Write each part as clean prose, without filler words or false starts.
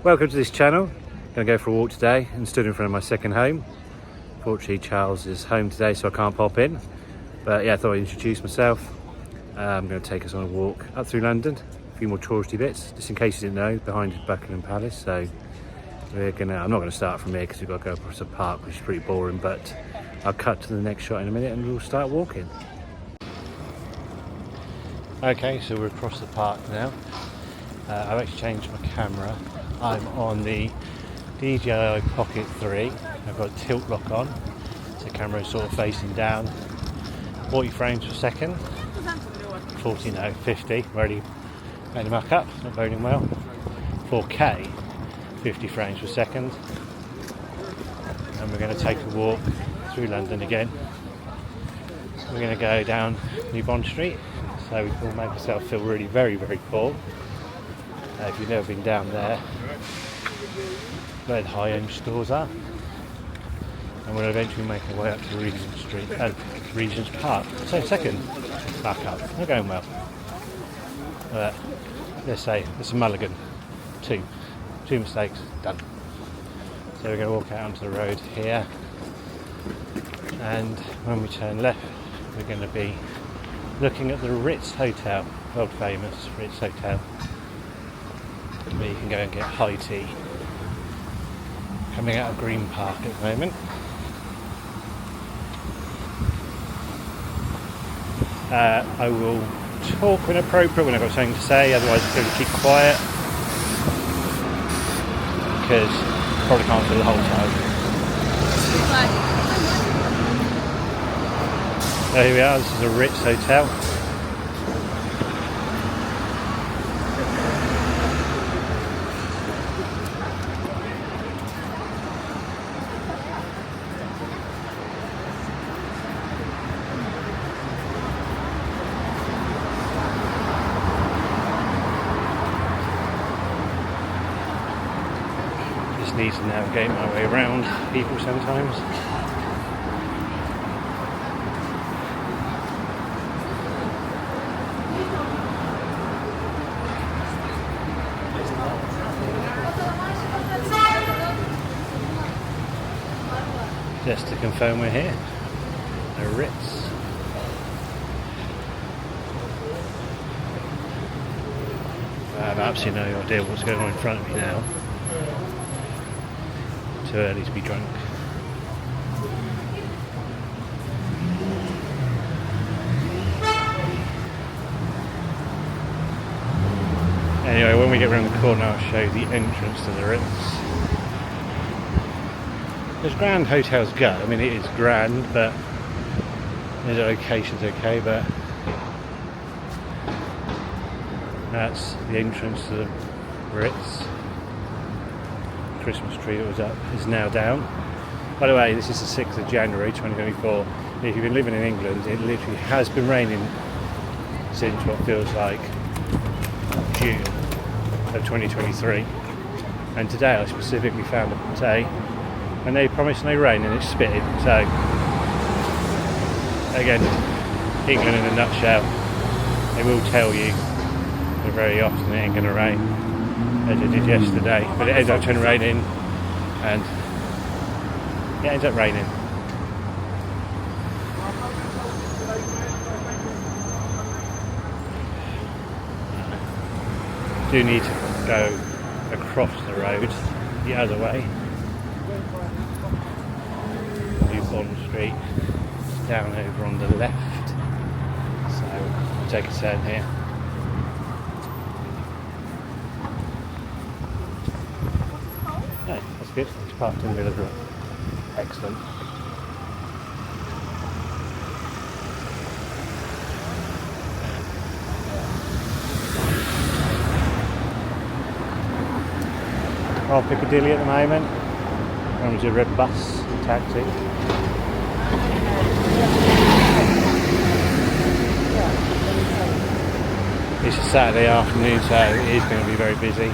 Welcome to this channel. Going to go for a walk today and stood in front of my second home. Fortunately Charles is home today so I can't pop in. But yeah, I thought I'd introduce myself. I'm going to take us on a walk up through London. A few more touristy bits, just in case you didn't know, behind is Buckingham Palace. So I'm not going to start from here because we've got to go across the park, which is pretty boring, but I'll cut to the next shot in a minute and we'll start walking. Okay, so we're across the park now. I've actually changed my camera. I'm on the DJI Pocket 3. I've got a tilt lock on, so the camera is sort of facing down. 40 frames per second. 40, no, 50. I've already made a muck up, not loading well. 4K, 50 frames per second. And we're going to take a walk through London again. We're going to go down New Bond Street, so we will make ourselves feel really very poor. If you've never been down there, where the high-end stores are, and we'll eventually make our way up to Regent Street and Regent's Park. So second, back up. We're going well. Let's say it's a mulligan. Two mistakes, done. So we're going to walk out onto the road here, and when we turn left, we're going to be looking at the Ritz Hotel, world famous Ritz Hotel, where you can go and get high tea. Coming out of Green Park at the moment. I will talk when appropriate, when I've got something to say, otherwise I'm going to keep quiet because I probably can't do the whole time. So here we are, this is a Ritz Hotel. Need to navigate my way around people sometimes. Just to confirm we're here, the Ritz. I have absolutely no idea what's going on in front of me now. Too early to be drunk. Anyway, when we get around the corner I'll show you the entrance to the Ritz. As grand hotels go, I mean it is grand, but the location's okay, but that's the entrance to the Ritz. Christmas tree that was up is now down. By the way, this is the 6th of January 2024. If you've been living in England, it literally has been raining since what feels like June of 2023. And today I specifically found a day and they promised no rain and it's spitting. So again, England in a nutshell. They will tell you that very often it ain't going to rain, as it did yesterday, but it ends up turning raining, and it ends up raining. Do need to go across the road the other way. New Bond Street down over on the left, so we'll take a turn here. Good. It's parked in the middle of the road. Excellent. On Piccadilly at the moment. Comes a red bus taxi. It's a Saturday afternoon, so it is going to be very busy.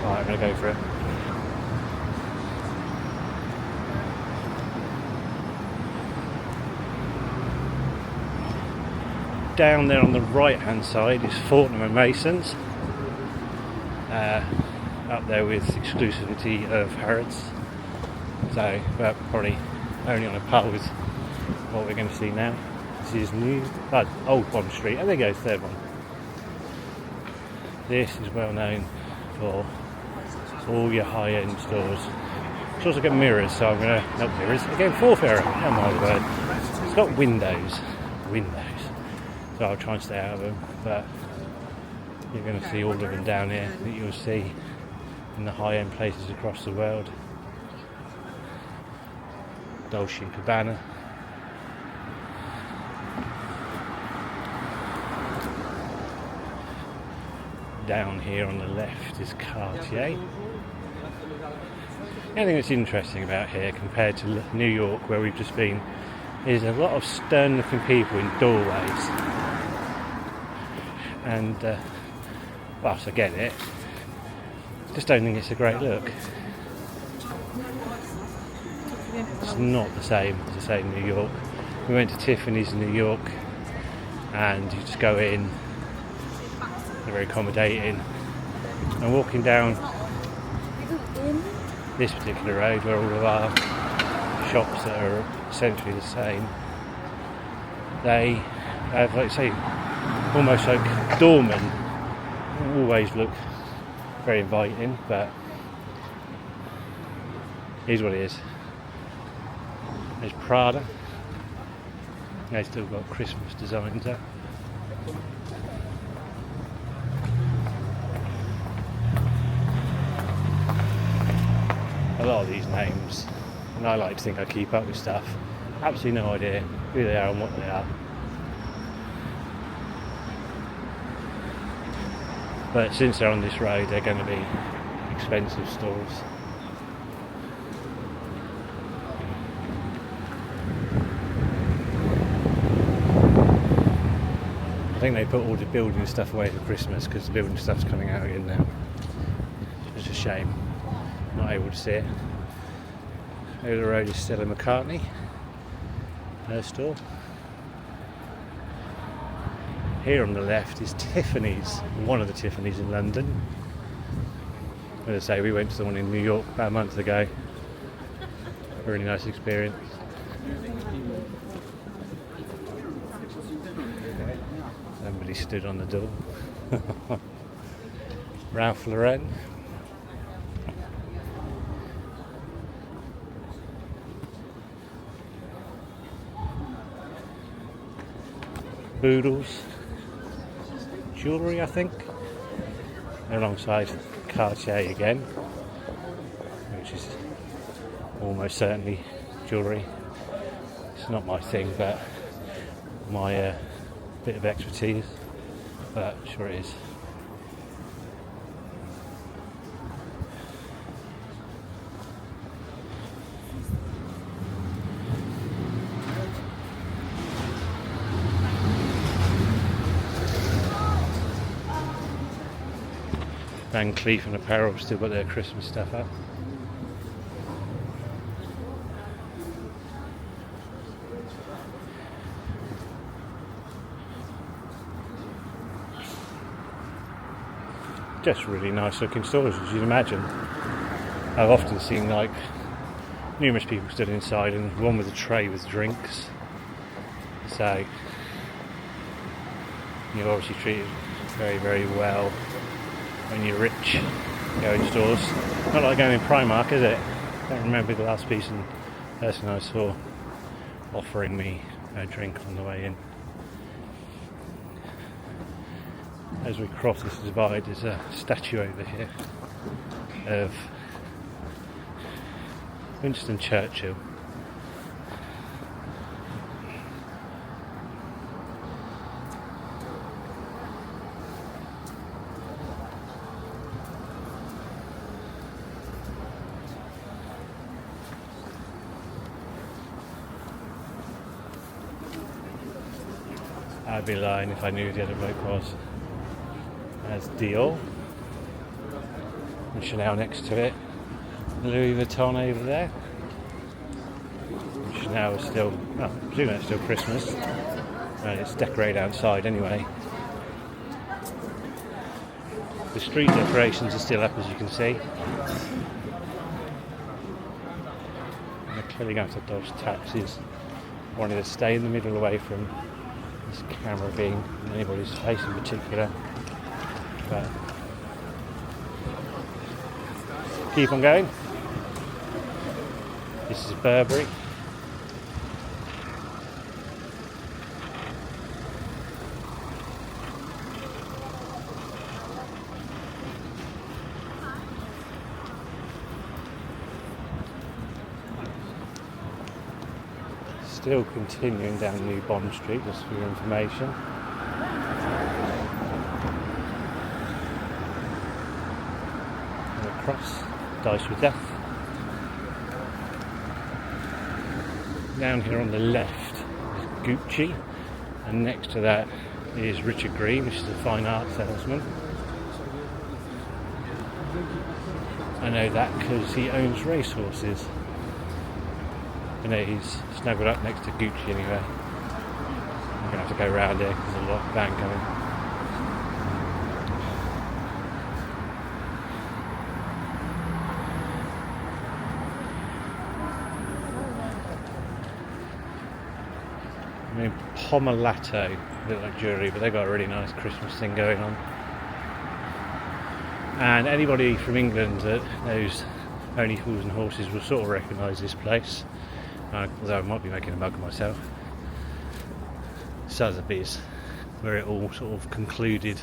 I'm going to go for it. down there on the right hand side is Fortnum and Mason's, up there with exclusivity of Harrods, so probably only on a par with what we're going to see now. This is Old Bond Street, and there goes third one. This is well known for all your high-end stores. It's also got mirrors, so I'm going to... not mirrors, again, fourth error, oh my word. It's got windows, so I'll try and stay out of them, but you're going to see all of them down here that you'll see in the high-end places across the world. Dolce & Gabbana. Down here on the left is Cartier. Anything that's interesting about here compared to New York, where we've just been, is a lot of stern looking people in doorways. And whilst I get it, just don't think it's a great look. It's not the same as I say in New York. We went to Tiffany's in New York, and you just go in, they're very accommodating, and walking down this particular road where all of our shops that are essentially the same, they have, like say, almost like doormen, always look very inviting, but here's what it is. There's Prada. They've still got Christmas designs up. A lot of these names, and I like to think I keep up with stuff. Absolutely no idea who they are and what they are. But since they're on this road, they're going to be expensive stores. I think they put all the building stuff away for Christmas because the building stuff's coming out again now. It's a shame. Not able to see it. Over the road is Stella McCartney, her store. Here on the left is Tiffany's, one of the Tiffany's in London. As I say, we went to the one in New York about a month ago. Really nice experience. Somebody stood on the door. Ralph Lauren. Boodles. Jewellery, I think. Alongside Cartier again, which is almost certainly jewellery. It's not my thing, but my bit of expertise, but sure it is. Van Cleef and Apparel have still got their Christmas stuff up. Just really nice looking stores, as you'd imagine. I've often seen like numerous people stood inside and one with a tray with drinks. So you're obviously treated very, very well when you're rich, going stores. Not like going in Primark, is it? I don't remember the last person I saw offering me a drink on the way in. As we cross this divide, there's a statue over here of Winston Churchill. I'd be lying if I knew who the other bloke was. There's Dior, and Chanel next to it, Louis Vuitton over there. Chanel is still, I presume that's still Christmas. and it's decorated outside anyway. The street decorations are still up, as you can see. And they're clearly going to dodge taxis. I wanted to stay in the middle away from this camera being in anybody's face in particular. But keep on going. This is Burberry. Still continuing down New Bond Street, just for your information. And across, Dice with Death. Down here on the left is Gucci, and next to that is Richard Green, which is a fine art salesman. I know that because he owns racehorses. I know he's snuggled up next to Gucci anyway. I'm going to have to go round here because there's a lot of van coming. I mean, Pomellato, a bit like jewellery, but they've got a really nice Christmas thing going on. And anybody from England that knows Only Fools and Horses will sort of recognise this place. Although I might be making a mug of myself. Sotheby's, where it all sort of concluded.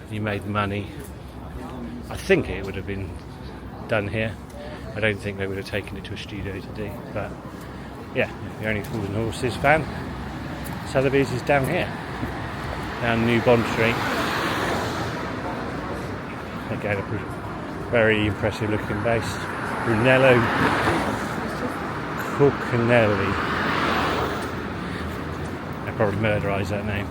You made money. I think it would have been done here. I don't think they would have taken it to a studio to do. But yeah, if you're Only Fools and Horses fan, Sotheby's is down here, down New Bond Street. Again, a very impressive looking base. Brunello Cucinelli. I probably murderised that name.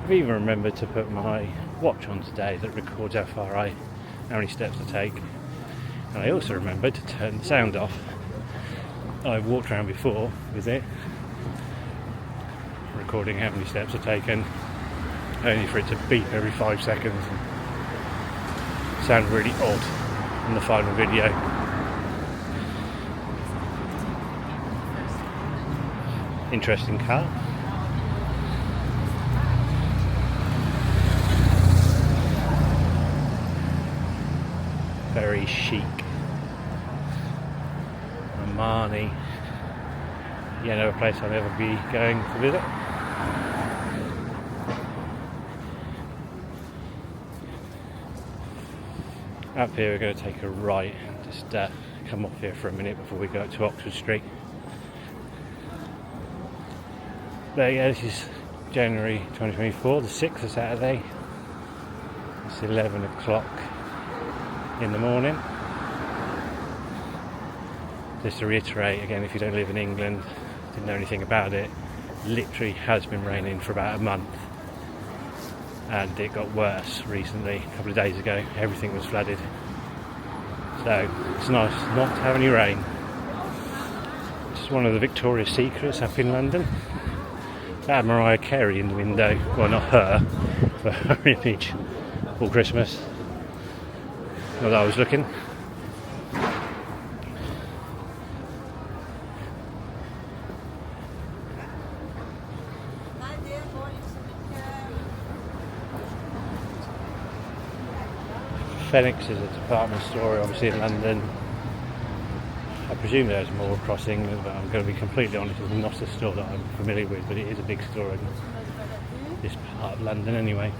I've even remembered to put my watch on today that records how many steps I take. And I also remembered to turn the sound off. I've walked around before with it, recording how many steps I've taken, only for it to beep every 5 seconds and sound really odd in the final video. Interesting car. Very chic. Armani. Yeah, no place I'll ever be going to visit. Up here we're going to take a right and just come off here for a minute before we go to Oxford Street. But yeah, this is January 2024, the 6th of Saturday. It's 11 o'clock in the morning. Just to reiterate again, if you don't live in England, didn't know anything about it, literally has been raining for about a month, and it got worse recently. A couple of days ago everything was flooded, so it's nice not to have any rain. It's one of the Victoria's Secrets up in London. That had Mariah Carey in the window, well, not her, but her image for Christmas. Not that I was looking. Phoenix is a department store, obviously, in London. I presume there's more across England, but I'm going to be completely honest, it's not a store that I'm familiar with, but it is a big store in this part of London anyway.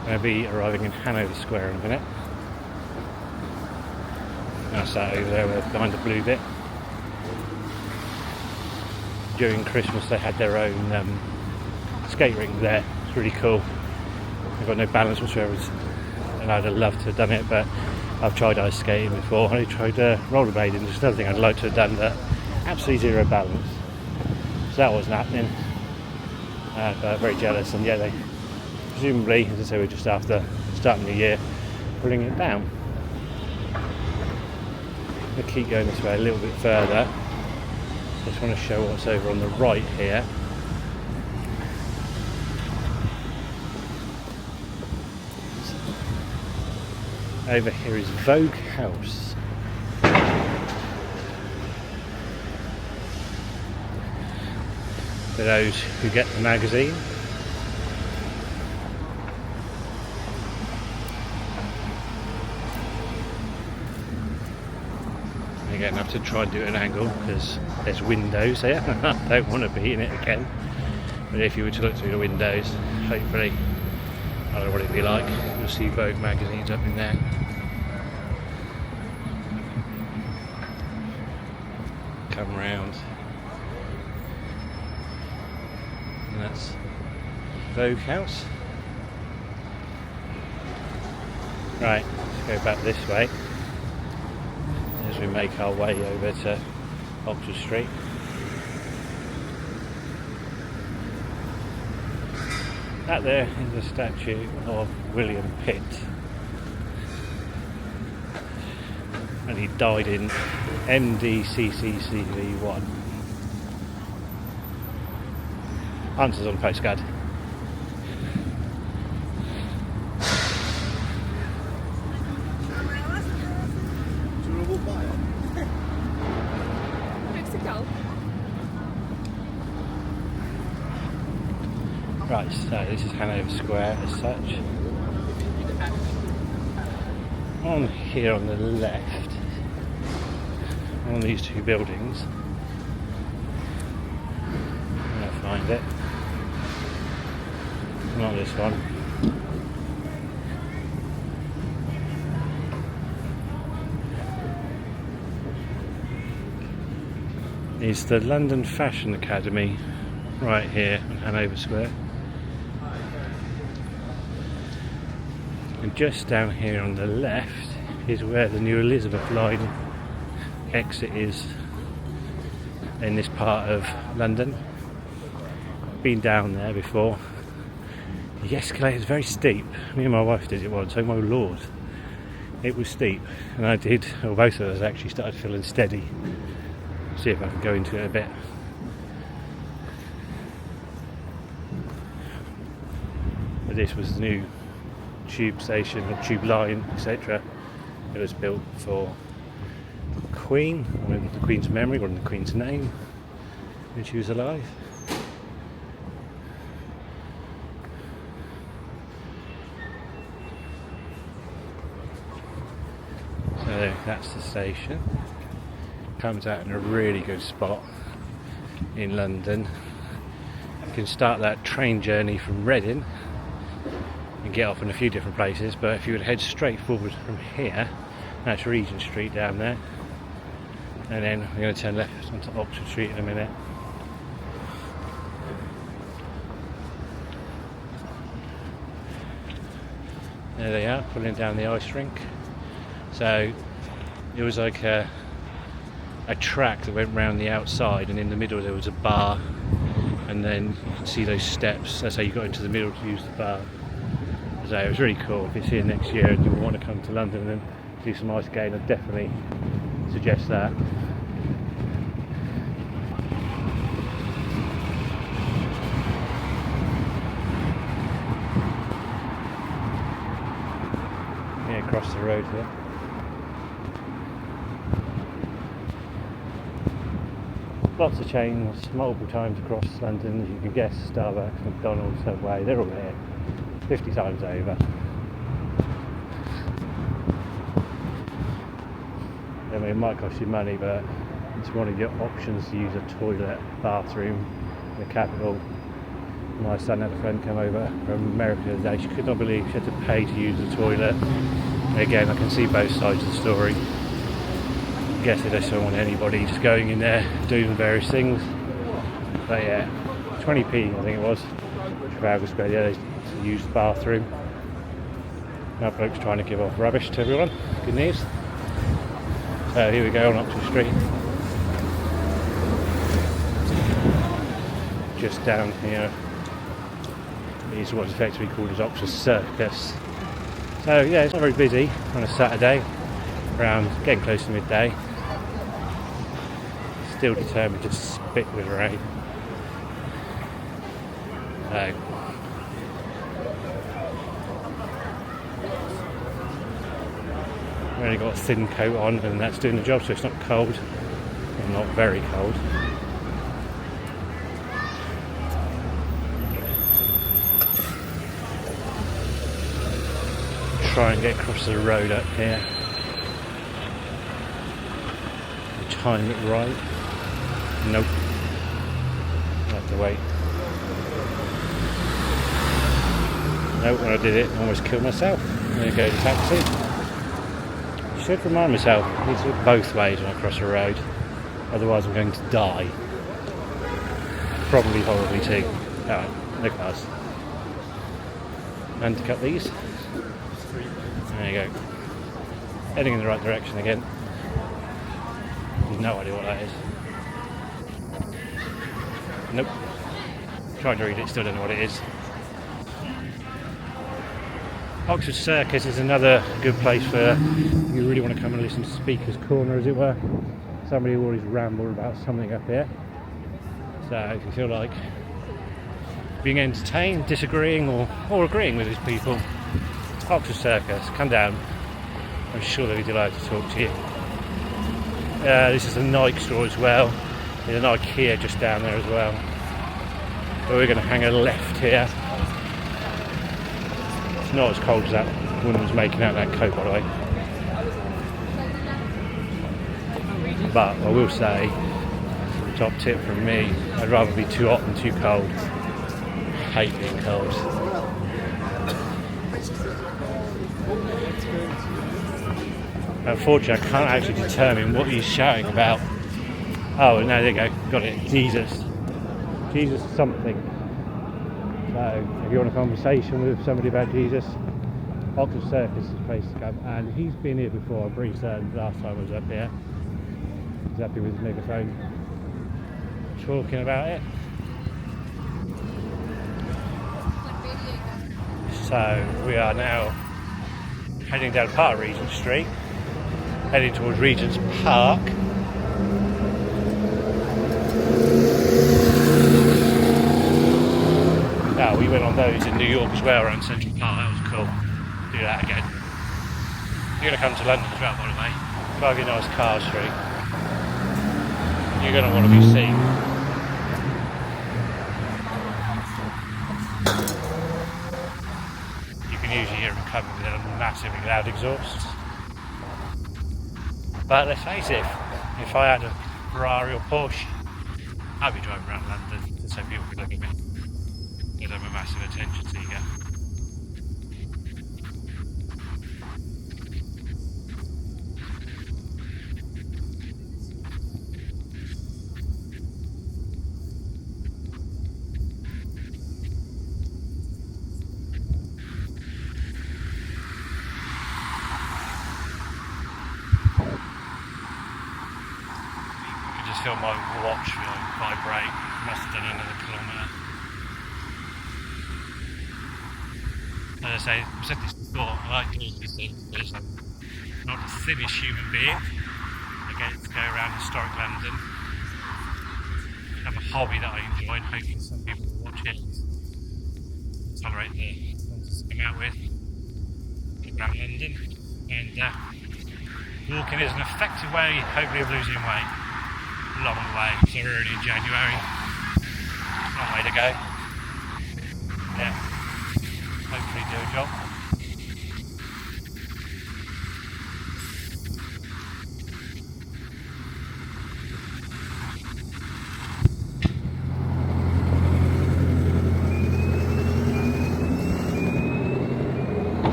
I'm going to be arriving in Hanover Square in a minute. That's that over there behind the blue bit. during Christmas they had their own skate ring there. It's really cool. I've got no balance whatsoever, and I'd have loved to have done it, but I've tried ice skating before. I tried rollerblading, just another thing I'd like to have done, but absolutely zero balance. So that wasn't happening. But very jealous, and yeah, they presumably, as I say, we're just after starting the year, pulling it down. I'm going to keep going this way a little bit further. Just want to show what's over on the right here. Over here is Vogue House. For those who get the magazine. Again, I have to try and do it at an angle because there's windows here. I don't want to be in it again. But if you were to look through the windows, hopefully, I don't know what it'd be like. You'll see Vogue magazines up in there. Come round. And that's Vogue House. Right, let's go back this way as we make our way over to Oxford Street. That there is a statue of William Pitt, and he died in MDCCCV1. Answers on postcard. Right, so this is Hanover Square as such. On here on the left, on these two buildings, I'm going to find it. Not this one. Is the London Fashion Academy right here on Hanover Square. And just down here on the left is where the new Elizabeth line exit is in this part of London. Been down there before. The escalator is very steep. Me and my wife did it once, oh my lord. It was steep, and I did, or both of us actually started feeling steady. See if I can go into it a bit. But this was the new tube station, or tube line, etc. It was built for the Queen, or in the Queen's memory, or in the Queen's name, when she was alive. So that's the station. Comes out in a really good spot in London. You can start that train journey from Reading and get off in a few different places, but if you would head straight forward from here, that's Regent Street down there, and then we're going to turn left onto Oxford Street in a minute. There they are, pulling down the ice rink. So it was like a track that went round the outside, and in the middle there was a bar, and then you can see those steps. That's how you got into the middle to use the bar. So it was really cool. If it's here next year and you want to come to London and do some ice skating, I'd definitely suggest that. Yeah, across the road here. Lots of chains, multiple times across London, as you can guess. Starbucks, McDonald's, Subway, they're all here 50 times over. I mean, it might cost you money, but it's one of your options to use a toilet, bathroom in the capital. My son had a friend come over from America the other day. She could not believe she had to pay to use the toilet. Again, I can see both sides of the story. I guess they just don't want anybody just going in there doing various things. So yeah, 20p I think it was. Trafalgar Square, yeah, they used the bathroom. Now bloke's trying to give off rubbish to everyone. Good news. So here we go on Oxford Street. Just down here is what's effectively called as Oxford Circus. So yeah, it's not very busy on a Saturday, around getting close to midday. Still determined to spit with rain. So I've only got a thin coat on and that's doing the job, so it's not cold and not very cold. Try and get across the road up here. Time it right. Nope. I'll have to wait. Nope, when I did it, I almost killed myself. I'm going to go to taxi. Should remind myself, I need to look both ways when I cross a road. Otherwise I'm going to die. Probably horribly too. Alright, no cars. And to cut these. There you go. Heading in the right direction again. No idea what that is. Nope. Trying to read it, still don't know what it is. Oxford Circus is another good place for if you really want to come and listen to Speaker's Corner, as it were. Somebody will always ramble about something up here. So if you feel like being entertained, disagreeing or agreeing with these people, Oxford Circus, come down. I'm sure they'll be delighted to talk to you. This is a Nike store as well. There's an IKEA just down there as well. But we're going to hang a left here. It's not as cold as that woman was making out that coat, by the way. But I will say, top tip from me, I'd rather be too hot than too cold. I hate being cold. Unfortunately, I can't actually determine what he's shouting about. Oh, no, there you go. Got it. Jesus. Jesus something. So, if you want a conversation with somebody about Jesus, Oxford Circus is the place to come. And he's been here before. I'm pretty certain last time I was up here. He's happy with his megaphone. Talking about it. So, we are now heading down part of Regent Street. Heading towards Regent's Park. Now, we went on those in New York as well around Central Park, that was cool. Do that again. You're going to come to London as well, by the way. Drive your nice car street. You're going to want to be seen. You can usually hear them coming with a massively loud exhaust. But let's face it, if I had a Ferrari or Porsche, I'd be driving around London so people could look at me. Give them a massive attention seeker. Feel my watch vibrate. Must have done another kilometre. As I say, I've said this before, I like to do these things because I'm not the thinnest human being. I get to go around historic London. I have a hobby that I enjoy and hoping some people will watch it and tolerate the nonsense I come out with around London. And walking is an effective way, hopefully, of losing weight. Long way, so we're only in January. Long way to go. Yeah. Hopefully do a job.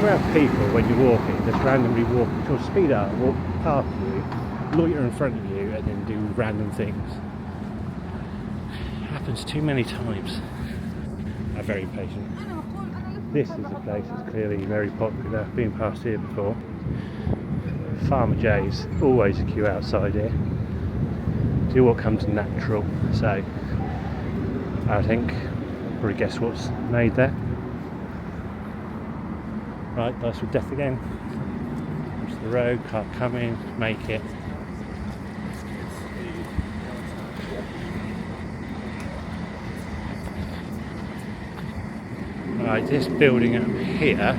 ever have people when you're walking just randomly walk, sort of speed up, walk past you, loiter in front of you, and then do random things? It happens too many times. I'm very impatient. This is a place that's clearly very popular. I've been past here before. Farmer J's, always a queue outside here. Do what comes natural. So I think probably guess what's made there. Right, nice with death again. Comes to the road, can't come in, make it. Right, this building up here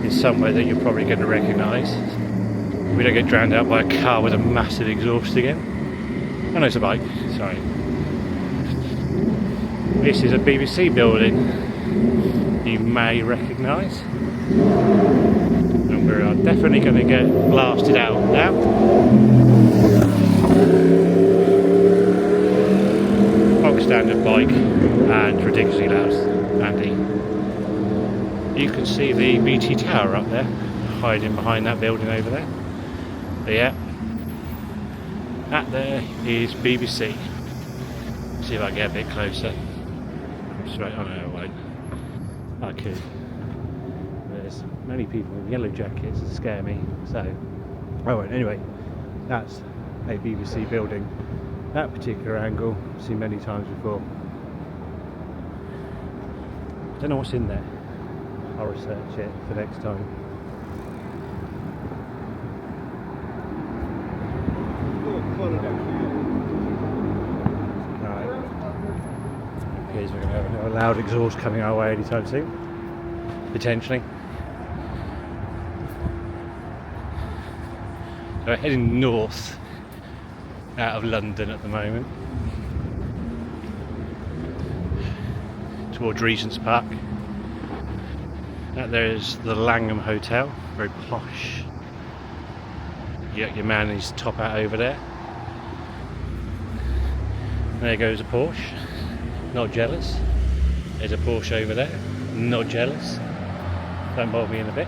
is somewhere that you're probably going to recognise. We don't get drowned out by a car with a massive exhaust again. Oh no, it's a bike, sorry. This is a BBC building you may recognise. And we are definitely going to get blasted out now. Bog standard bike and ridiculously loud, Andy. You can see the BT tower up there, hiding behind that building over there. But yeah, that there is BBC. See if I can get a bit closer. Straight, oh no, I won't. I could. There's many people in yellow jackets that scare me, so I won't. Anyway, that's a BBC building. That particular angle, I've seen many times before. I don't know what's in there. I'll research it for next time. Right. Appears we're going to have a loud exhaust coming our way anytime soon. Potentially. So we're heading north out of London at the moment. Towards Regent's Park. That there is the Langham Hotel, very posh. You got your man in his top hat over there. There goes a Porsche, not jealous. There's a Porsche over there, not jealous. Don't bother me in a bit.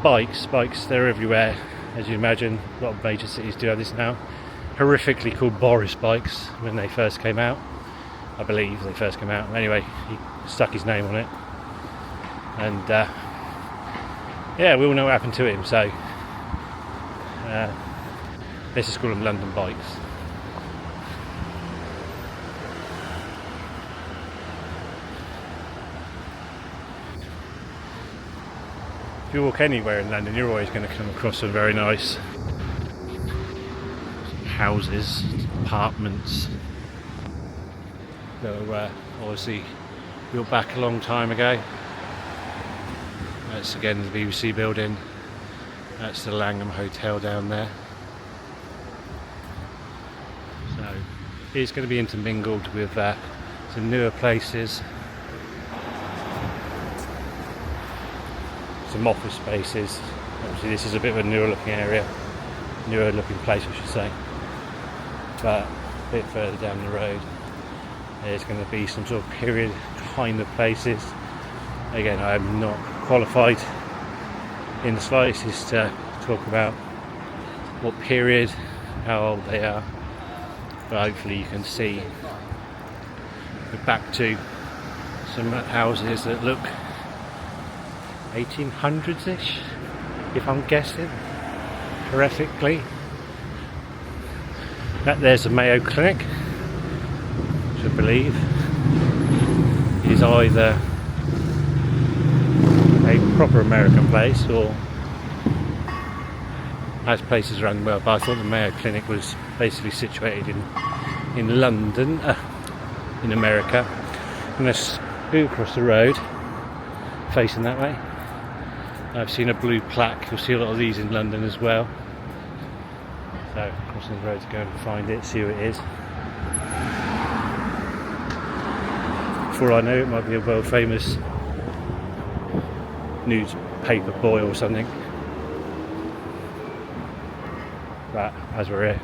Bikes, they're everywhere, as you imagine. A lot of major cities do have this now. Horrifically called Boris bikes when they first came out. I believe they first came out. Anyway, he stuck his name on it. And yeah, we all know what happened to him, so let's just call them London bikes. If you walk anywhere in London, you're always going to come across some very nice houses, apartments. So obviously built back a long time ago. That's again the BBC building. That's the Langham Hotel down there. So it's going to be intermingled with some newer places, some office spaces. Obviously this is a bit of a newer looking area, newer looking place I should say. But a bit further down the road there's going to be some sort of period kind of places. Again, I am not qualified in the slightest to talk about what period, how old they are, but hopefully you can see we're back to some houses that look 1800s-ish, if I'm guessing, horrifically. There's the Mayo Clinic, which I believe is either a proper American place or has places around the world, but I thought the Mayo Clinic was basically situated in London, in America. I'm going to scoot across the road facing that way. I've seen a blue plaque, you'll see a lot of these in London as well. So crossing the road to go and find it, see who it is. Before I know it, might be a world famous newspaper boy or something. But as we're here,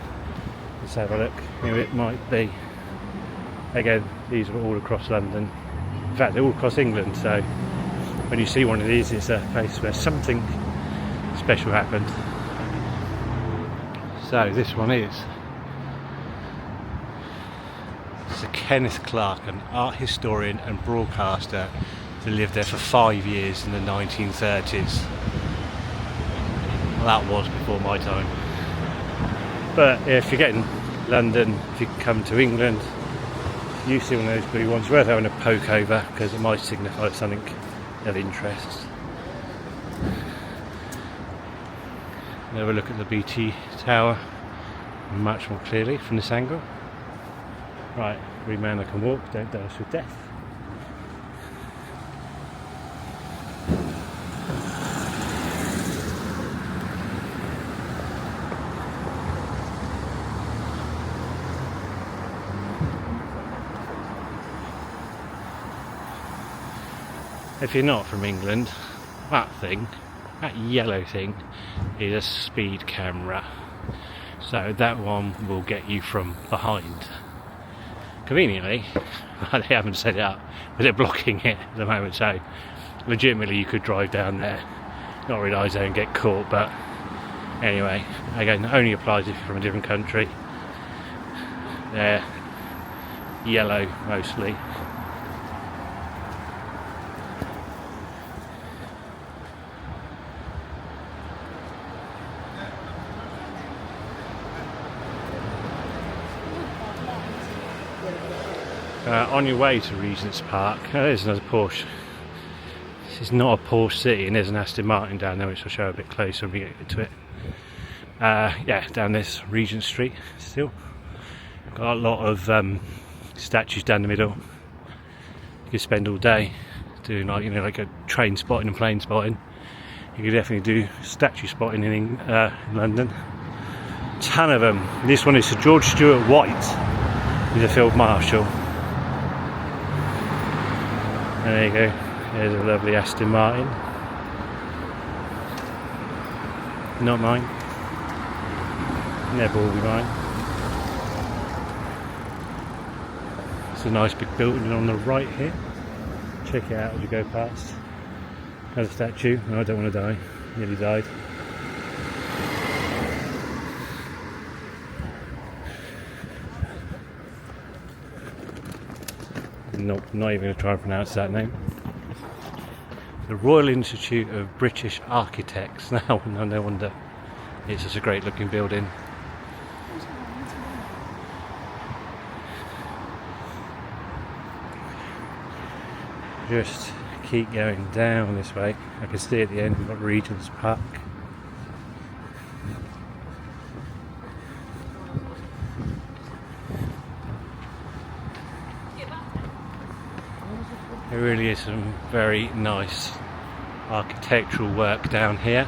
let's have a look who it might be. Again, these are all across London. In fact, they're all across England, so when you see one of these, it's a place where something special happened. So this one is Sir Kenneth Clark, an art historian and broadcaster who lived there for 5 years in the 1930s. Well, that was before my time. But if you're getting London, if you come to England, you see one of those blue ones, worth having a poke over because it might signify something of interest. Have a look at the BT Tower much more clearly from this angle. Right, read man that can walk, don't die with death. If you're not from England, that yellow thing, is a speed camera. So that one will get you from behind. Conveniently, they haven't set it up, but they're blocking it at the moment, so legitimately you could drive down there, not realise there and get caught, but anyway, again, only applies if you're from a different country. They're yellow mostly. On your way to Regent's Park, there's another Porsche. This is not a Porsche city, and there's an Aston Martin down there, which I'll show a bit closer when we get to it. Yeah, down this Regent Street still. Got a lot of statues down the middle. You could spend all day doing like a train spotting and plane spotting. You could definitely do statue spotting in London. Ton of them. This one is Sir George Stuart White. He's a field marshal. And there you go, there's a lovely Aston Martin. Not mine. Never will be mine. It's a nice big building on the right here. Check it out as you go past. Another statue. No, I don't want to die. Nearly died. Nope, not even going to try and pronounce that name. The Royal Institute of British Architects. Now, no wonder. It's just a great looking building. Just keep going down this way. I can see at the end we've got Regent's Park. There really is some very nice architectural work down here.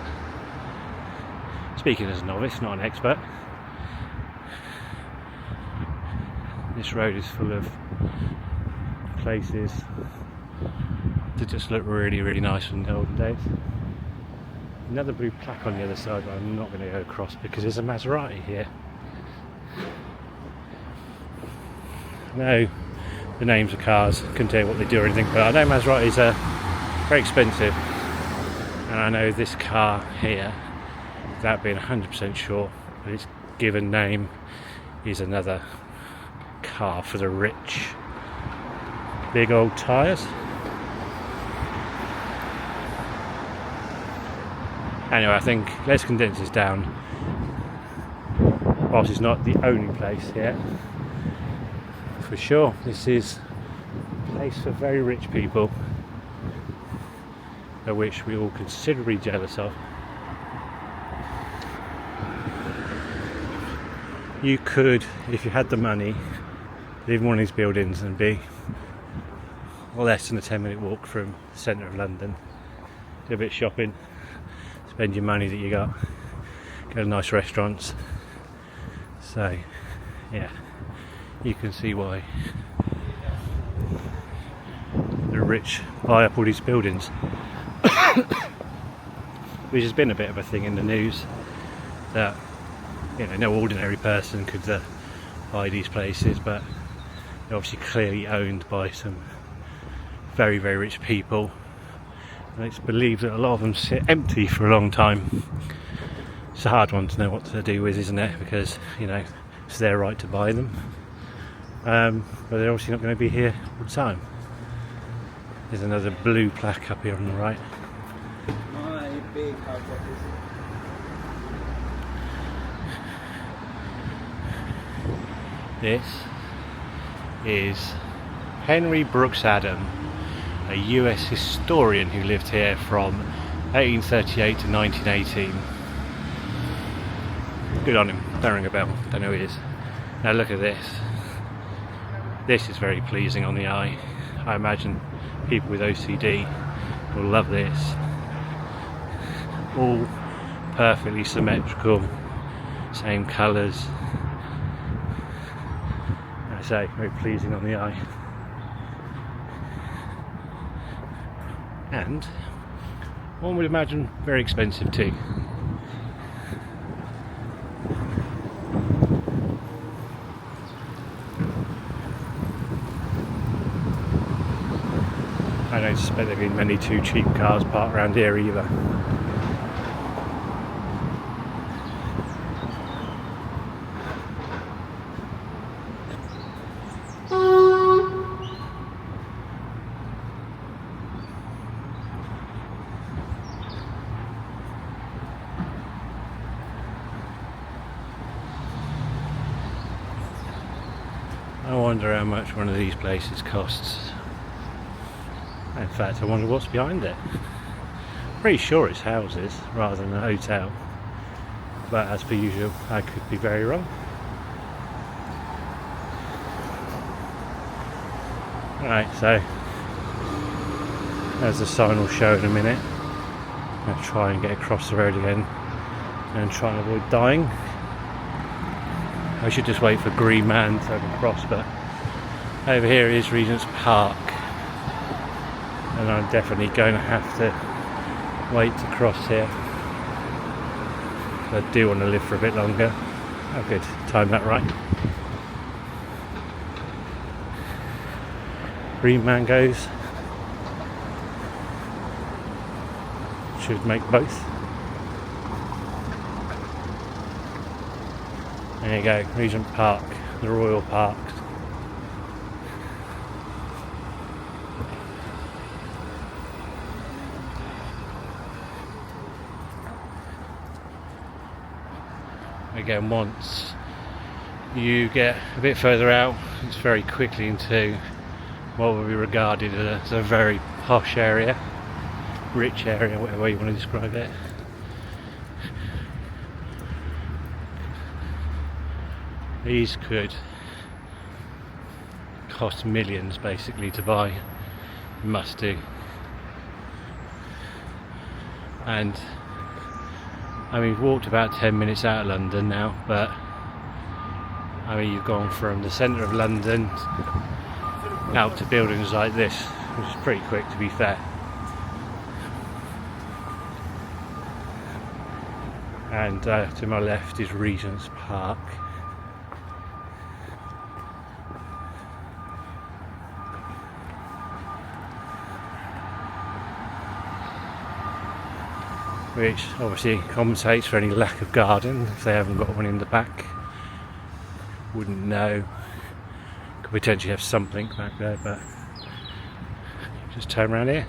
Speaking as a novice, not an expert. This road is full of places that just look really, really nice from the olden days. Another blue plaque on the other side, but I'm not going to go across because there's a Maserati here. No. The names of cars, couldn't tell you what they do or anything, but I know Maseratis are very expensive, and I know this car here, without being 100% sure, but its given name is another car for the rich. Big old tyres. Anyway, I think let's condense this down. Whilst it's not the only place here, for sure, this is a place for very rich people, of which we're all considerably jealous of. You could, if you had the money, live in one of these buildings and be less than a 10-minute walk from the centre of London. Do a bit of shopping, spend your money that you got, go to nice restaurants. So, yeah. You can see why the rich buy up all these buildings. Which has been a bit of a thing in the news, that no ordinary person could buy these places, but they're obviously clearly owned by some very, very rich people And it's believed that a lot of them sit empty for a long time. It's a hard one to know what to do with, isn't it? Because, you know, it's their right to buy them. But they're obviously not going to be here all the time. There's another blue plaque up here on the right. My big house. This is Henry Brooks Adam, a US historian who lived here from 1838 to 1918. Good on him. Don't ring a bell. Don't know who he is. Now look at this. This is very pleasing on the eye. I imagine people with OCD will love this. All perfectly symmetrical, same colours. I say, very pleasing on the eye. And one would imagine very expensive too. I don't suspect there have been many too cheap cars parked around here either. I wonder how much one of these places costs. In fact, I wonder what's behind it. Pretty sure it's houses rather than a hotel, but as per usual, I could be very wrong. Right, so as the sign will show in a minute, I'm going to try and get across the road again and try and avoid dying. I should just wait for green man so I can cross, but over here is Regent's Park, and I'm definitely going to have to wait to cross here. I do want to live for a bit longer. Oh good, time that right. Green mangoes. Should make both. There you go, Regent Park, the Royal Park. Again, once you get a bit further out, it's very quickly into what would be regarded as a very posh area, rich area, whatever you want to describe it. These could cost millions basically to buy, must do. And I mean, we've walked about 10 minutes out of London now, but I mean, you've gone from the centre of London out to buildings like this, which is pretty quick to be fair. And to my left is Regent's Park. Which obviously compensates for any lack of garden if they haven't got one in the back. Wouldn't know. Could potentially have something back there, but just turn around here.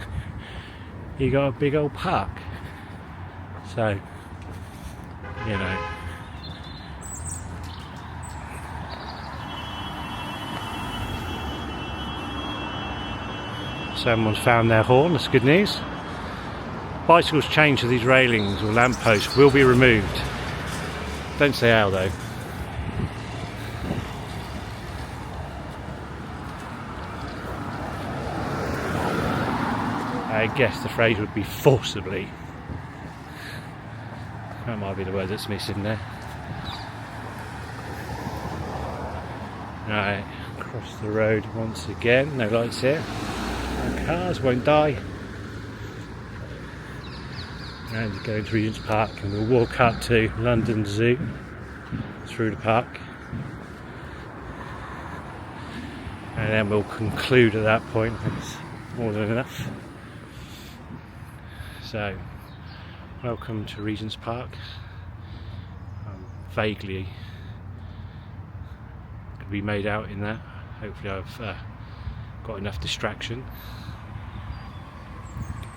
You got a big old park. So, you know. Someone's found their horn, that's good news. Bicycles chained to these railings or lampposts will be removed. Don't say how though. I guess the phrase would be forcibly. That might be the word that's missing there. Right, across the road once again, no lights here. No cars, won't die. And go into Regent's Park and we'll walk up to London Zoo through the park, and then we'll conclude at that point. That's more than enough. So, welcome to Regent's Park. Vaguely could be made out in that. Hopefully I've got enough distraction.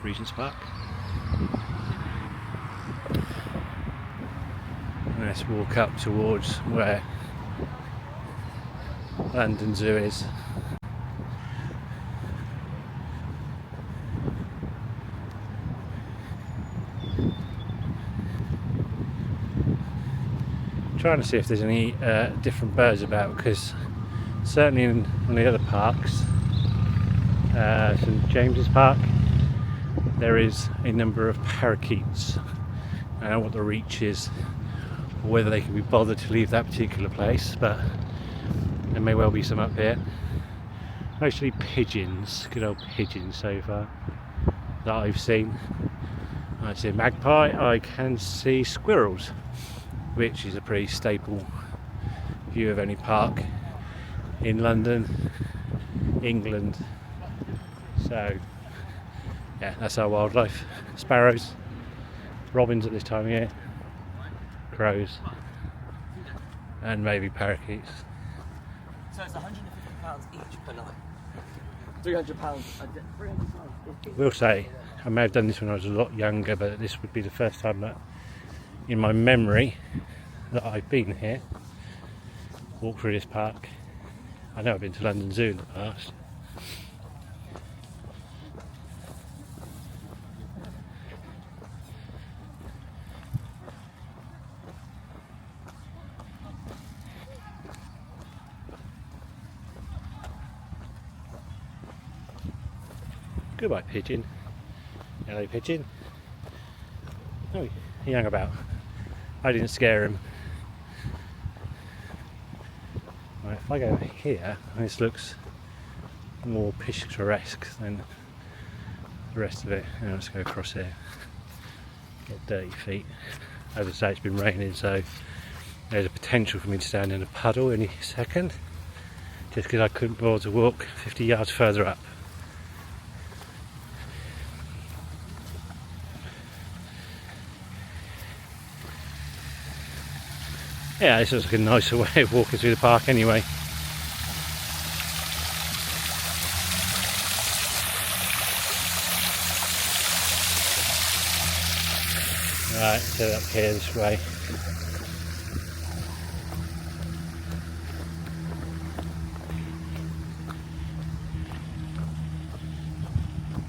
Regent's Park. And let's walk up towards where London Zoo is. Trying to see if there's any different birds about, because certainly in one of the other parks, St James's Park, there is a number of parakeets. I don't know what the reach is, or whether they can be bothered to leave that particular place, but there may well be some up here. Mostly pigeons, good old pigeons so far that I've seen. I see a magpie, I can see squirrels, which is a pretty staple view of any park in London, England. So yeah, that's our wildlife. Sparrows, robins at this time of year, crows, and maybe parakeets. So it's £150 each per night. £300. I will say, I may have done this when I was a lot younger, but this would be the first time that in my memory that I've been here, walked through this park. I know I've been to London Zoo in the past. Goodbye pigeon. Hello pigeon. Oh, he hung about. I didn't scare him. Right, if I go here, this looks more picturesque than the rest of it. Now let's go across here. Get dirty feet. As I say, it's been raining, so there's a potential for me to stand in a puddle any second, just because I couldn't bother to walk 50 yards further up. Yeah, this looks like a nicer way of walking through the park anyway. Right, so up here this way.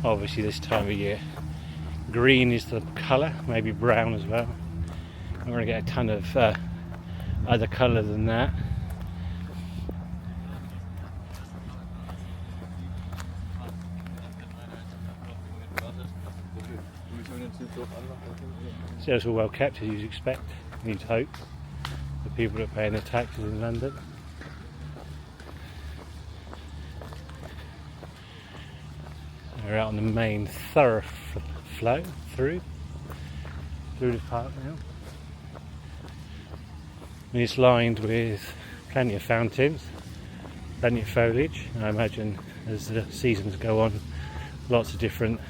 Obviously this time of year, green is the colour, maybe brown as well. I'm going to get a ton of other colour than that. So it's all well kept, as you'd expect, you'd hope, the people that are paying their taxes in London. We're out on the main thoroughflow through the park now. And it's lined with plenty of fountains, plenty of foliage. And I imagine as the seasons go on, lots of different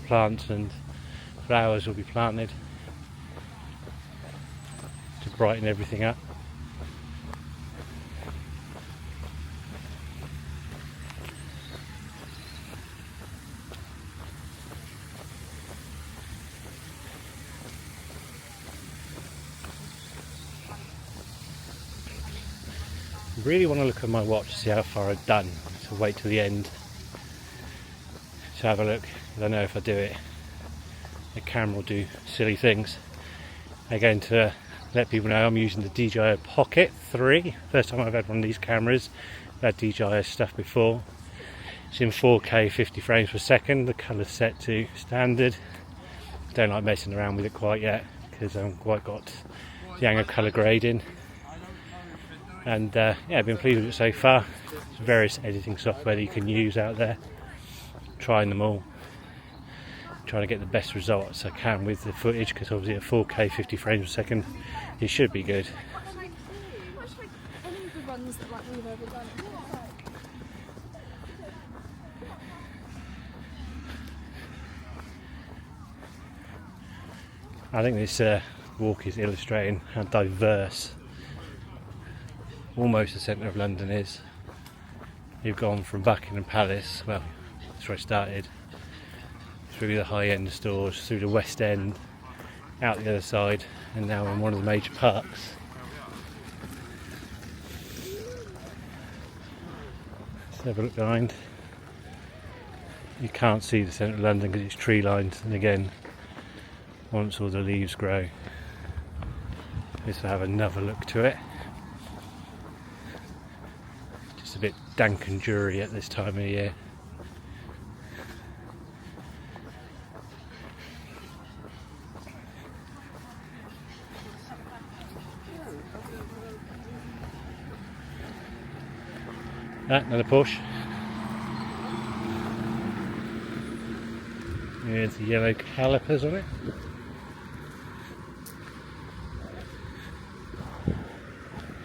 plants and flowers will be planted to brighten everything up. I really want to look at my watch to see how far I've done, so wait till the end to have a look, because I know if I do it, the camera will do silly things. I'm going to let people know I'm using the DJI Pocket 3, first time I've had one of these cameras. I've had DJI stuff before. It's in 4K 50 frames per second, the colour's set to standard. I don't like messing around with it quite yet, because I haven't quite got the hang of colour grading. And yeah, I've been pleased with it so far. There's various editing software that you can use out there. Trying them all. Trying to get the best results I can with the footage, because obviously at 4K 50 frames per second it should be good. I think this walk is illustrating how diverse almost the centre of London is. You've gone from Buckingham Palace, well, that's where I started, through the high-end stores, through the West End, out the other side, and now in one of the major parks. Let's have a look behind. You can't see the centre of London because it's tree lined, and again, once all the leaves grow, this will have another look to it. Just a bit dank and dreary at this time of year. Another Porsche. There's the yellow calipers on it.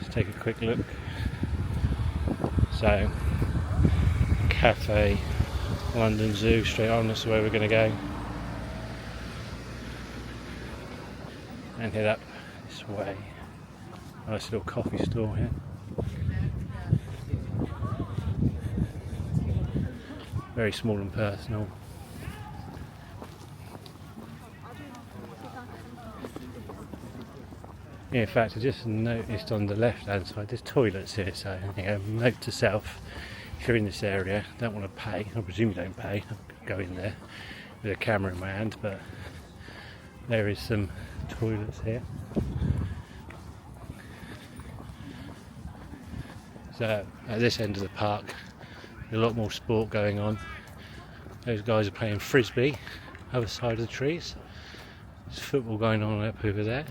Let's take a quick look. So, Cafe, London Zoo, straight on, that's the way we're going to go. And head up this way. Nice little coffee store here. Very small and personal. In fact, I just noticed on the left hand side there's toilets here, so note to self, if you're in this area, don't want to pay, I presume you don't pay, I'll go in there with a camera in my hand, but there is some toilets here. So at this end of the park, a lot more sport going on. Those guys are playing frisbee, other side of the trees. There's football going on up over there.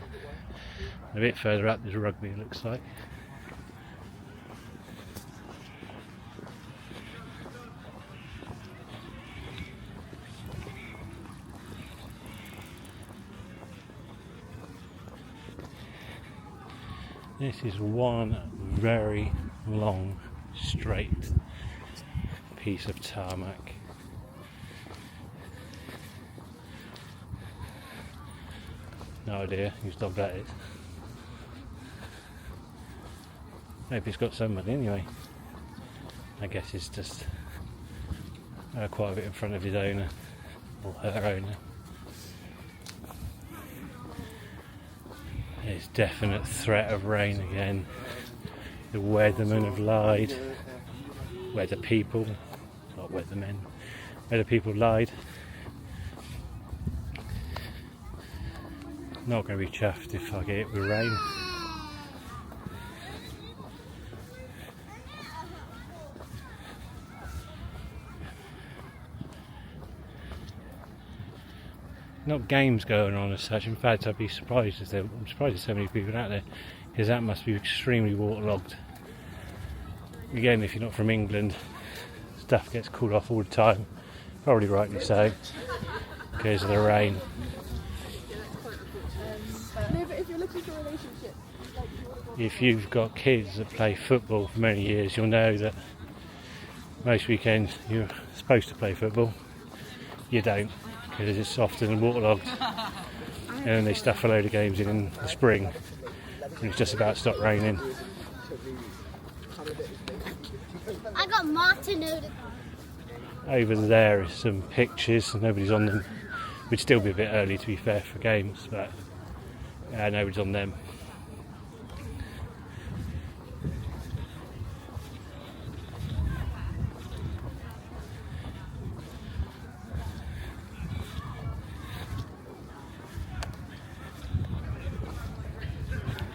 A bit further up there's rugby, it looks like. This is one very long, straight piece of tarmac. No idea whose dog that is. Hope it's got somebody anyway. I guess it's just quite a bit in front of his owner, or her owner. There's definite threat of rain again. The weathermen have lied. Weather people, not weathermen. Weather people lied. Not going to be chuffed if I get hit with rain. Not games going on as such. In fact, I'd be surprised if I'm surprised there's so many people out there, because that must be extremely waterlogged. Again, if you're not from England, stuff gets called off all the time, probably rightly so, because of the rain. If you've got kids that play football for many years, you'll know that most weekends you're supposed to play football. You don't, because it's often waterlogged, and then they stuff a load of games in the spring and it's just about to stop raining. I got Martin Over there is some pictures, nobody's on them. Would still be a bit early to be fair for games, but nobody's on them.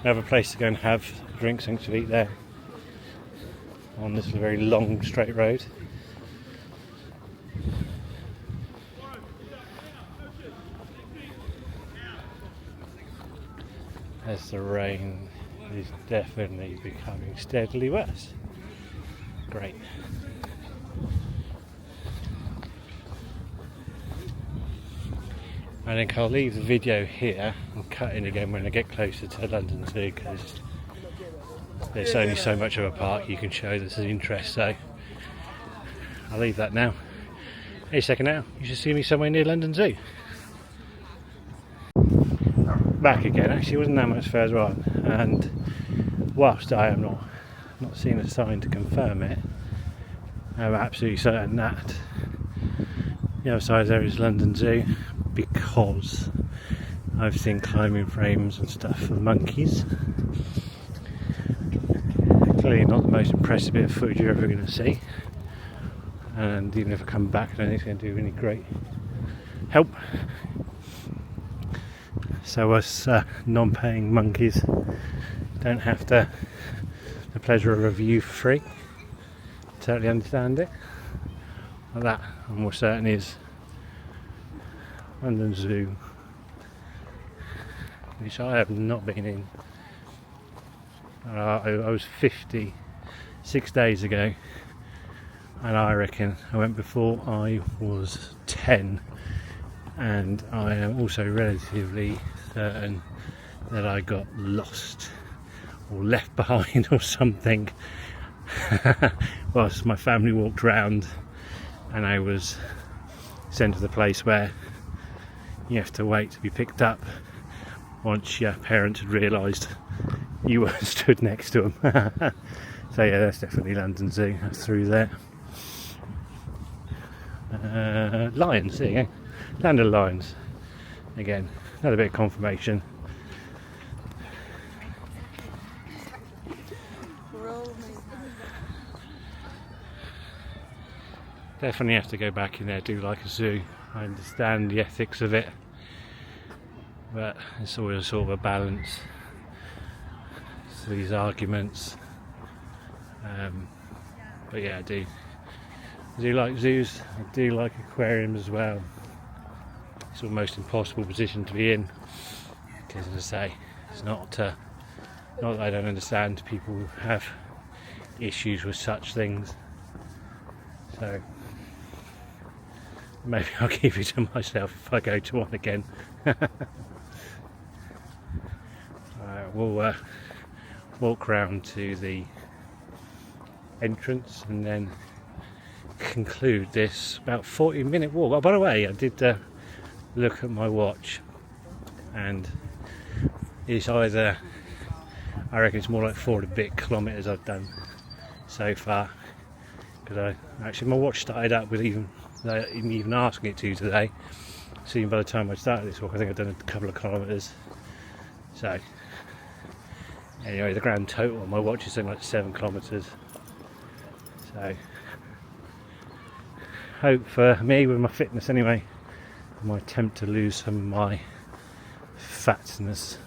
Another place to go and have drinks and to eat there on this very long straight road. As the rain is definitely becoming steadily worse. Great. I think I'll leave the video here and cut in again when I get closer to London Zoo, because there's only so much of a park you can show that's of interest, so I'll leave that now. Any second now, you should see me somewhere near London Zoo. back again. Actually, it wasn't that much further on, and whilst I am not seeing a sign to confirm it, I'm absolutely certain that the other side there is London Zoo, because I've seen climbing frames and stuff of monkeys. Clearly not the most impressive bit of footage you're ever going to see, and even if I come back I don't think it's going to do any great help. So us non-paying monkeys don't have the pleasure of a view for free. Totally understand it. Like that, I'm more certain is London Zoo, which I have not been in. I was 50 6 days ago, and I reckon I went before I was 10, and I am also relatively certain that I got lost or left behind or something whilst my family walked round, and I was sent to the place where you have to wait to be picked up once your parents had realised you were stood next to them. So yeah, that's definitely London Zoo. That's through there. Lions, there you go. Land of Lions. Again, another bit of confirmation. Definitely have to go back in there, do like a zoo. I understand the ethics of it, but it's always sort of a balance to these arguments. But yeah, I do like zoos. I do like aquariums as well. It's almost impossible position to be in, because as I say, it's not that I don't understand people who have issues with such things. So maybe I'll keep it to myself if I go to one again. We'll walk round to the entrance and then conclude this about 40-minute walk. Oh, by the way, I did look at my watch, and it's either, I reckon it's more like 4 and a bit kilometres I've done so far, because actually my watch started up with even asking it to today. So even by the time I started this walk, I think I've done a couple of kilometres. So anyway, the grand total on my watch is something like 7 kilometres. So hope for me with my fitness anyway, my attempt to lose some of my fatness.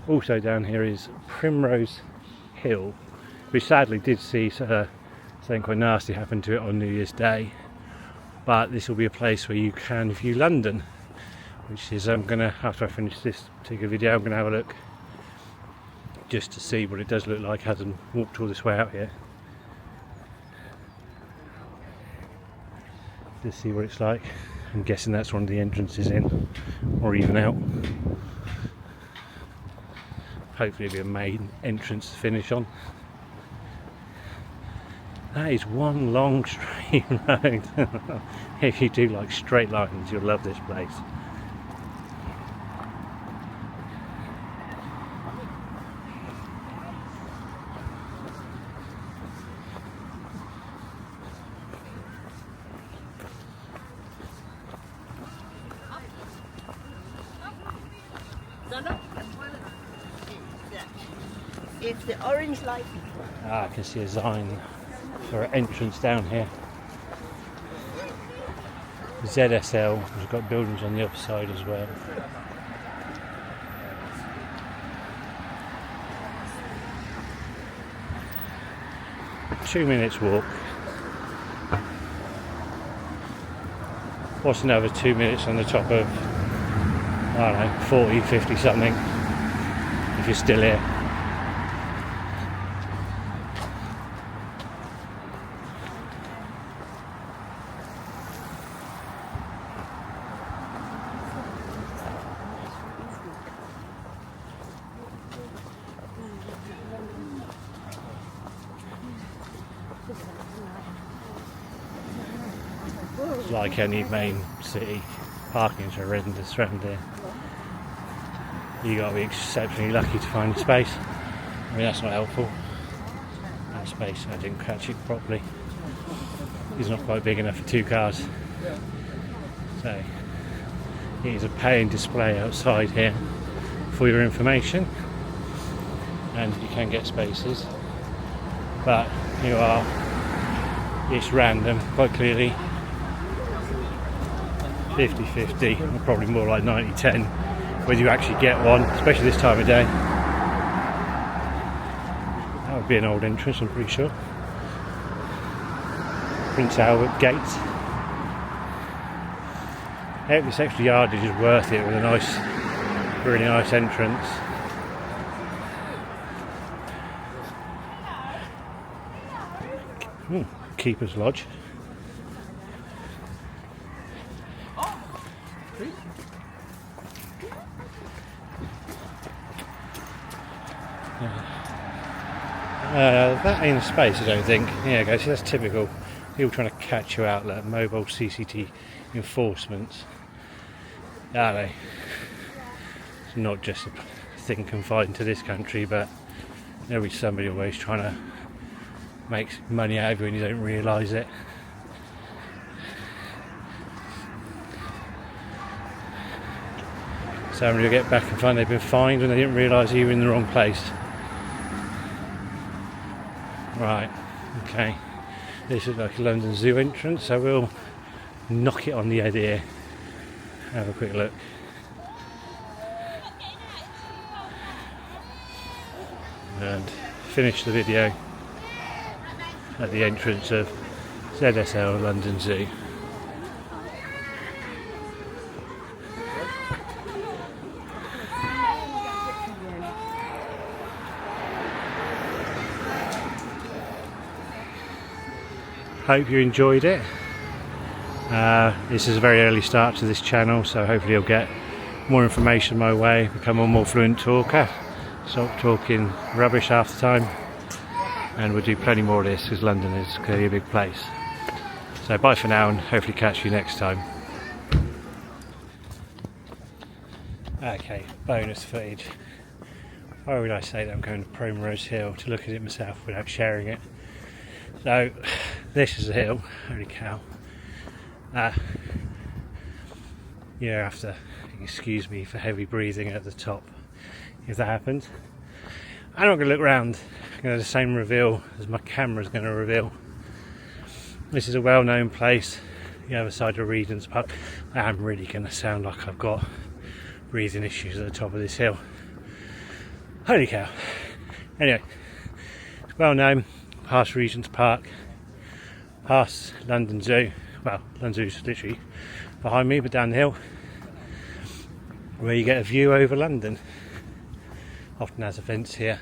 Also down here is Primrose Hill, which sadly did see something quite nasty happen to it on New Year's Day, but this will be a place where you can view London, which is I'm gonna, after I finish this particular video, I'm gonna have a look just to see what it does look like. I haven't walked all this way out here to see what it's like. I'm guessing that's one of the entrances in, or even out. Hopefully it'll be a main entrance to finish on. That is one long straight road. If you do like straight lines, you'll love this place. It's the orange light. I can see a sign for an entrance down here. ZSL, we've got buildings on the other side as well. Two minutes walk. What's another 2 minutes on the top of, I don't know, 40, 50 something, if you're still here. like any main city, parking's horrendous around here. You got to be exceptionally lucky to find a space. I mean, that's not helpful. That space, I didn't catch it properly. It's not quite big enough for 2 cars. So it is a paying display outside here for your information, and you can get spaces, but it's random, quite clearly 50-50, or probably more like 90-10 whether you actually get one, especially this time of day. That would be an old entrance, I'm pretty sure. Prince Albert Gate. I hope this extra yardage is worth it with a nice, really nice entrance. Keeper's Lodge. That ain't a space, I don't think. Yeah, guys, that's typical. People trying to catch you out, like mobile CCTV enforcement. Are they? It's not just a thing confined to this country, but there'll be somebody always trying to make money out of you and you don't realise it. Somebody will get back and find they've been fined when they didn't realise you were in the wrong place. Right, okay. This is like a London Zoo entrance, so we'll knock it on the head here. Have a quick look. And finish the video at the entrance of ZSL London Zoo. Hope you enjoyed it. This is a very early start to this channel, so hopefully you'll get more information my way, become a more fluent talker, stop talking rubbish half the time, and we'll do plenty more of this because London is clearly a big place. So bye for now, and hopefully catch you next time. Okay, bonus footage. Why would I say that I'm going to Primrose Hill to look at it myself without sharing it? So this is a hill, holy cow. You have to excuse me for heavy breathing at the top if that happens. I'm not going to look around. I'm going to do the same reveal as my camera's going to reveal. This is a well-known place, the other side of Regent's Park. I'm really going to sound like I've got breathing issues at the top of this hill. Holy cow. Anyway, it's well known, past Regent's Park, past London Zoo. Well, London Zoo's literally behind me, but down the hill, where you get a view over London. Often has a fence here,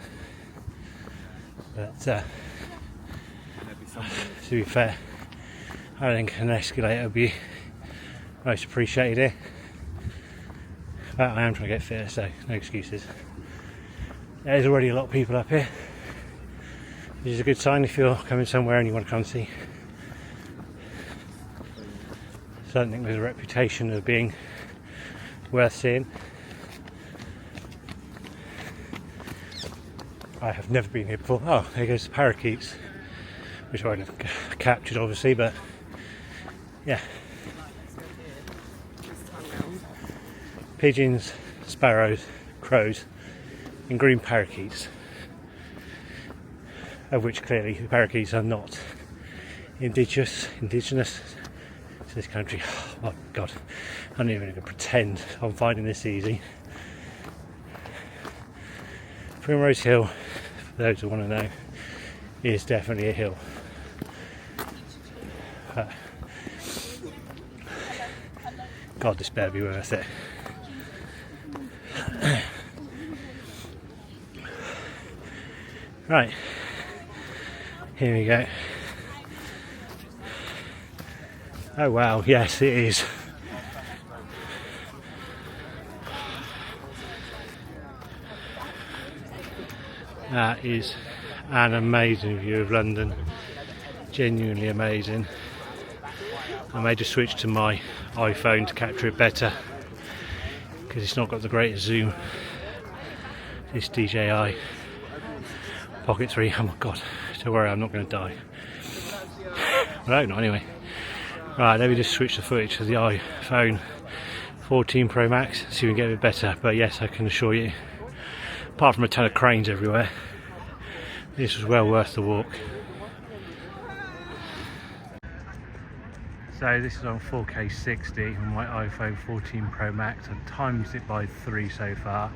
but to be fair, I think an escalator would be most appreciated here. But I am trying to get fitter, so no excuses. There's already a lot of people up here, which is a good sign if you're coming somewhere and you want to come and see something with a reputation of being worth seeing. I have never been here before. Oh, there goes the parakeets, which I won't have captured obviously, but yeah. Pigeons, sparrows, crows and green parakeets, of which clearly the parakeets are not indigenous to this country. Oh my god, I'm not even going to pretend I'm finding this easy. Primrose Hill, for those who want to know, is definitely a hill. God, this better be worth it. Right, here we go. Oh wow, yes it is. That is an amazing view of London, genuinely amazing. I may just switch to my iPhone to capture it better because it's not got the greatest zoom. This DJI Pocket 3, oh my god, don't worry, I'm not going to die. Well, I hope not anyway. Right, let me just switch the footage to the iPhone 14 Pro Max, see if we can get a bit better. But yes, I can assure you, apart from a ton of cranes everywhere, this was well worth the walk. So this is on 4K 60 on my iPhone 14 Pro Max. I've timed it by 3 so far.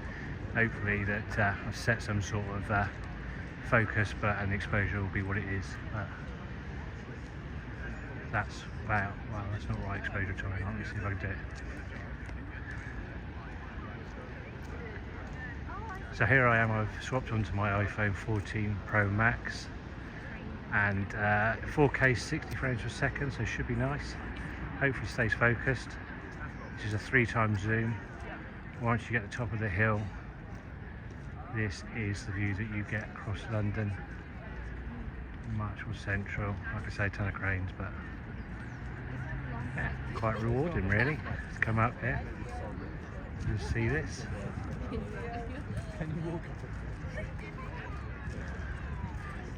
Hopefully that I've set some sort of focus, and the exposure will be what it is. That's about, well, that's not right exposure to it. Let me see if I can do it. So here I am, I've swapped onto my iPhone 14 Pro Max, and 4K 60 frames per second, so it should be nice. Hopefully it stays focused. This is a 3x zoom. Once you get to the top of the hill, this is the view that you get across London. Much more central, like I say, a ton of cranes, but yeah, quite rewarding really to come up here and see this.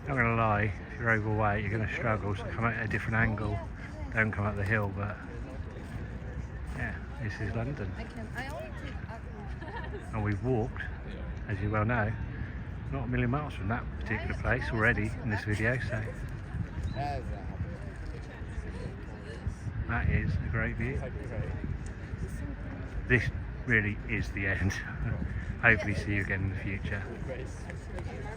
Not going to lie, if you're overweight you're going to struggle, so come at a different angle, don't come up the hill, but yeah, this is London. And we've walked, as you well know, not a million miles from that particular place already in this video, so that is a great view. This really is the end. Hopefully see you again in the future.